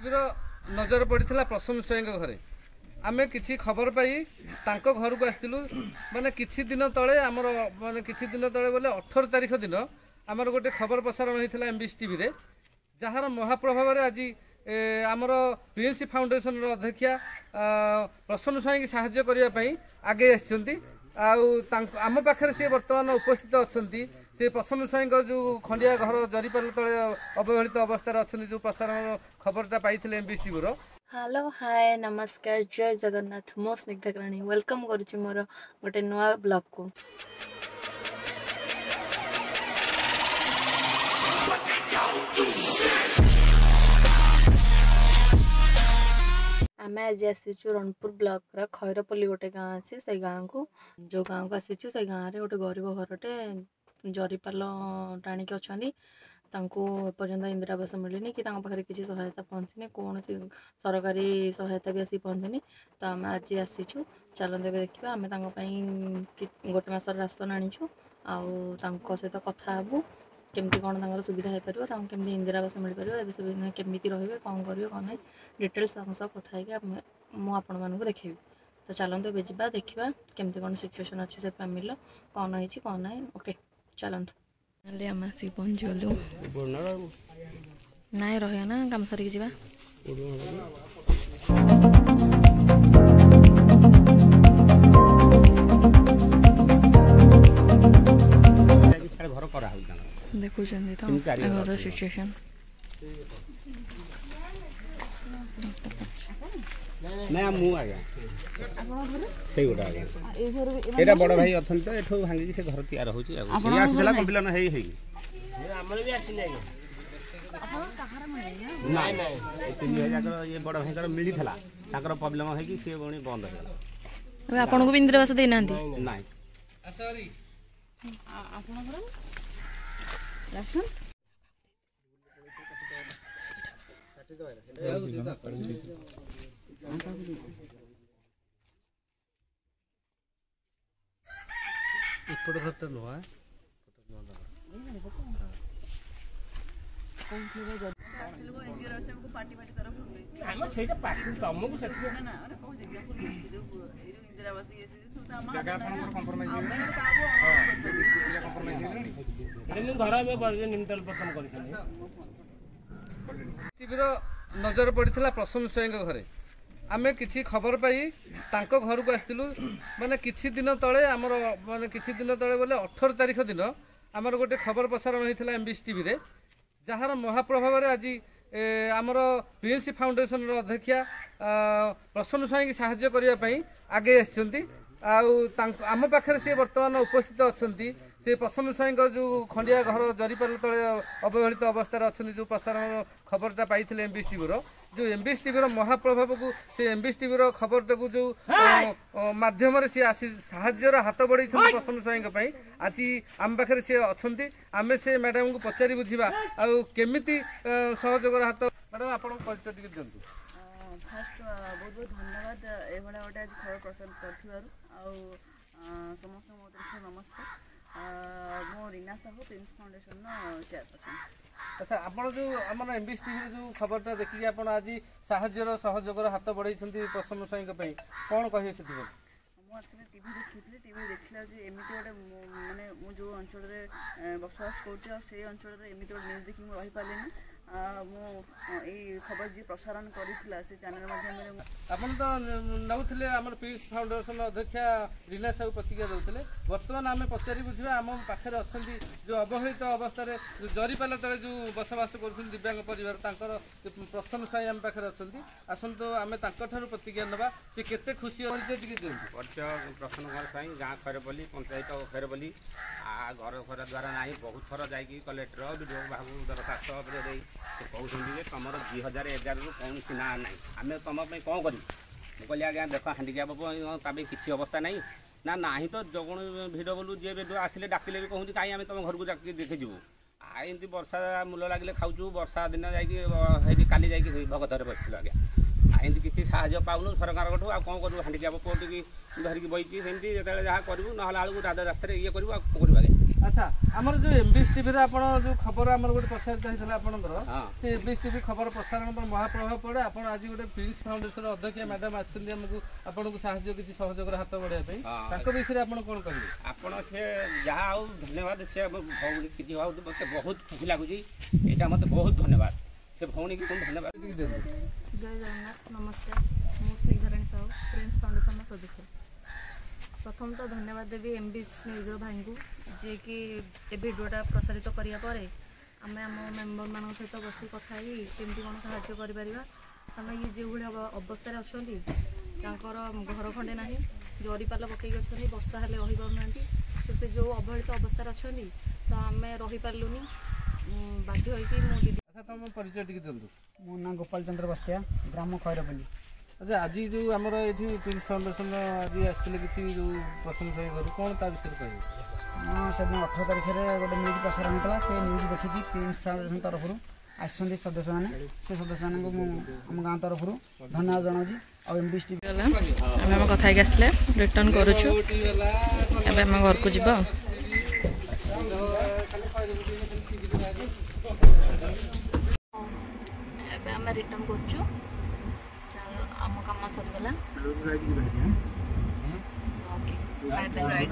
TV नजर पड़ा प्रसून स्वयं घरे आमे किसी खबर पाई घर को आसलु माने किछि दिन तले आमर माने किछि दिन तले बोले 18 तारिख दिन आमर गोटे खबर प्रसारण होता एमबीसी टीवी रे जार महाप्रभाव आज आमर प्रिंस फाउंडेशन अध्यक्षा प्रसून स्वयं साहाय्य करने आगे आम पाखे सी बर्तमान उपस्थित अच्छा से प्रसून स्वयं जो खंडिया घर जरीपाल तले अवहेलित अवस्था अच्छा जो प्रसारण खबरटा पाई एमबीसी टीवी रो। हेलो हाय नमस्कार जय जगन्नाथ मो स्निग्धा कराणी वेलकम करुच्ची मोर गोटे नुआ ब्लॉग को। आमे आज आसीचु रणपुर ब्लॉक रा खैरपल्ली गोटे गाँव अच्छे से गाँव को जो गाँव को आसीचु से गाँव रे गोटे गरीब घरटे जरीपाल टाणिक अच्छा एपर्तंत इंदिरा आवास मिलनी कि पाखे किसी सहायता पहुँचनी कौन सरकारी सहायता भी आसी पहुँचनी तो आम आज आसीचु चलते देखा आम गोटे मसर राशन आनीचु आउ सहित कथा हेबू केमती कौन सुविधा हो पार केमती इंदिरा आवास मिल पार ए केमी रे कौन करेंगे कौन ना डिटेल्स सह कथा मुझे देखी तो चलते ए जा देखा केमती कौन सिचुएसन अच्छी से फैमिली कौन है कौन ना ओके चलतु आम आसिक पहुँची गलु ना रहा ना कम सरिक जा देखुं तो घर सिचुएशन ना मु आज्ञा से गोटा आज्ञा एटा बड़ भाई अथन तो एठो भांगी से घर तैयार होची से आसीला कंप्लेन हेई हेई हमर भी आसी नै अपन कहार मन नै नै 3000 ये बड़ भाई कर मिली थला ताकर प्रॉब्लम है कि से बणी बंद है अब आपन को इंदिरा आवास दे नांती नै सॉरी आपन घर राशन नजर पड़ा प्रसून स्वयं घरे आमे किसी खबर पाई घर को आसलु माने किछि दिन तले आमर माने किछि दिन तले बोले 18 तारिख दिन आमर गोटे खबर प्रसारण होता एमबीसी टीवी रे जार महाप्रभाव आज आमर प्रिंस फाउंडेशन अध्यक्षा प्रसून स्वयं साहाय्य करने आगे आम पाखे सी बर्तमान उपस्थित अच्छा से प्रसून स्वयं जो खंडिया घर जरीपाल तले अवहेलित अवस्था अच्छा जो प्रसारण खबरटा पाई एमबीसी टीवी रो जो एमबीसी टीवी महाप्रभाव को से एमबीसी टीवी खबरटा को जो माध्यम सी आसी साहाय्यर हाथ बढ़े प्रसून स्वयं आज आम पाखे सी अच्छा आम से मैडम को पचारि बुझा आमिति सहयोग हाथ मैडम आप परिचय टी दिखाँ फास्ट बहुत बहुत धन्यवाद ये गोटे आज खबर प्रसारण कर समस्त मो तरफ नमस्कार मो Reena Sahu Prince foundation chairperson. अच्छा आप जो आम एमबीसी टीवी जो खबरटा देखिए आप आज साहाय्यर सहयोग हाथ बढ़े प्रसून स्वयं कौन कहे से मुझे टीवी देखी टीवी देखला एमती गोटे माने जो अंचल बसवास कर अंचल एमती गोटे न्यूज देखी मुझे रही पारे खबर जी प्रसारण कर चैनल माध्यम आपन तो नौथिले हमर पीस फाउंडेशन अध्यक्षा रीना साहू प्रतिक्रिया दौले वर्तमान आम पचारि बुझा आम पाखे अच्छा जो अवहेलित अवस्था जो जरीपाल तले जो बसवास कर दिव्यांग परिवार प्रसून स्वयं आम पाखे अच्छा आसतु आम प्रतिक्रिया नवा सी केते खुशी परिचय प्रसून घर गाँ खैरपल्ली पंचायत खैरपल्ली घर घर द्वारा ना बहुत थर जा कलेक्टर विडिओ बाबू दरखास्त कहते तुम 2011 रु कौन ना ना आम तुम कौन कर कहली आज्ञा देख हांडिक्याप किसी अवस्था ना ना ना तो जो भिड बोलू जी आसिले डाकिले भी कहते कहीं आम तुम घर को जाके देखीजु एमती वर्षा मूल लगे खाऊ वर्षा दिन जाकि काली जा भगतर बसलु आज्ञा एमती किसी साहय पाऊनु सरकार कठू आ कौन करूँ हांडिक्याप पुओटी धरिकी बही सेमती जो जहाँ करूँ ना बेलू राजा रास्तार ये करूँ करूँ आज्ञा अच्छा आमर जो एमबीएस टीवी रे आपण जो खबर आमर गोटे प्रसारित होइतला आपनकर से एमबीएस टीवी खबर प्रसारण पर महाप्रभाव पड़े आपण आज गोटे प्रिंस फाउंडेशन अध्यक्ष मैडम आछन हमको आपन को सहायता किछि सहयोग हाथ बढ़िया पे ताको विषय रे आपण कोन कहबे आपण से जहा आउ धन्यवाद से भौणी किछि आउ मते बहुत खुशी लागु जी एटा मते बहुत धन्यवाद से भौणी की कोन धन्यवाद जय जगन्नाथ नमस्कार मु स्निग्धाराणी साहू प्रिंस फाउंडेशन सदस्य प्रथम तो धन्यवाद देवी एमबीएस न्यूज भाई को जी कि ए भिडियोटा प्रसारित करिया परे आमे आम मेंबर मान सहित बसी कथा ही केमती कौन साहाय्य करिपरिबा आमे ये जो भली अवस्था अछंती तांकर घर खंडे नाही जरीपाल पकई अछंती वर्षा हेले रही पारुनांती तो से जो अवहेलित अवस्था अछंती तो आमे रही पारलुनी बाध्य होइकी मो दीदी अच्छा तुम परिचय टिके दिंतु मो ना गोपाल चंद्र बस्तिया ग्राम खैरपल्ली अच्छा आज जो आमर ये प्रिंस फाउंडेशन आज आसते किसी जो प्रशंसा घर कौन ता विषय कह से 18 तारीख में गोटे न्यूज प्रसारण होता से न्यूज देखिकी प्रिंस फाउंडेशन तरफ आसछन्ती सदस्य मैंने से सदस्य मान आम गाँव तरफ धन्यवाद जनाऊँ और एमबीएस टीवी आम कथा आसले रिटर्न करुचु एबे हम घर को जीवा एबे हम रिटर्न करुचु आम काम सरीगला बाय बाय।